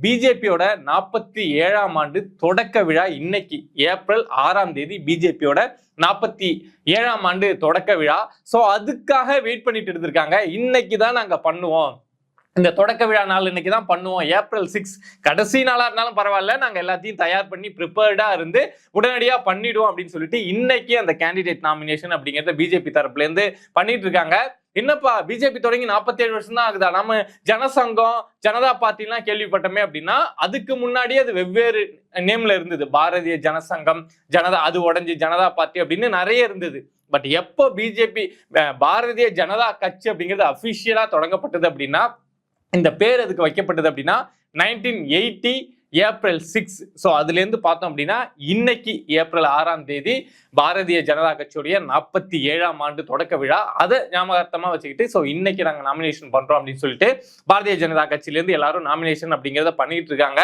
பிஜேபியோட 47ஆம் ஆண்டு தொடக்க விழா இன்னைக்கு ஏப்ரல் 6ஆம் தேதி பிஜேபியோட 47ஆம் ஆண்டு தொடக்க விழா. சோ அதுக்காக வெயிட் பண்ணிட்டு இருந்திருக்காங்க. இன்னைக்கு தான் நாங்க பண்ணுவோம், இந்த தொடக்க விழா நாள் இன்னைக்கு தான் பண்ணுவோம், ஏப்ரல் 6 கடைசி நாளா இருந்தாலும் பரவாயில்ல, நாங்க எல்லாத்தையும் தயார் பண்ணி ப்ரிப்பேர்டா இருந்து உடனடியா பண்ணிடுவோம் அப்படின்னு சொல்லிட்டு இன்னைக்கு அந்த கேண்டிடேட் நாமினேஷன் அப்படிங்கறத பிஜேபி தரப்புல இருந்து பண்ணிட்டு இருக்காங்க. என்னப்பா பிஜேபி தொடங்கி 47 வருஷம் தான் ஆகுதா, நம்ம ஜனசங்கம் ஜனதா பார்ட்டி எல்லாம் கேள்விப்பட்டோமே அப்படின்னா அதுக்கு முன்னாடியே அது வெவ்வேறு நேம்ல இருந்தது. பாரதிய ஜனசங்கம், ஜனதா, அது உடஞ்சி ஜனதா பார்ட்டி அப்படின்னு நிறைய இருந்தது. பட் எப்போ பிஜேபி பாரதிய ஜனதா கட்சி அப்படிங்கிறது அபிஷியலா தொடங்கப்பட்டது அப்படின்னா, இந்த பேர் அதுக்கு வைக்கப்பட்டது அப்படின்னா 1980 ஏப்ரல் 6. ஸோ அதுல இருந்து பார்த்தோம் அப்படின்னா இன்னைக்கு ஏப்ரல் 6ஆம் தேதி பாரதிய ஜனதா கட்சியுடைய 47ஆம் ஆண்டு தொடக்க விழா. அதை ஞாபகார்த்தமா வச்சுக்கிட்டு ஸோ இன்னைக்கு நாங்கள் நாமினேஷன் பண்றோம் அப்படின்னு சொல்லிட்டு பாரதிய ஜனதா கட்சியில இருந்து எல்லாரும் நாமினேஷன் அப்படிங்கிறத பண்ணிட்டு இருக்காங்க.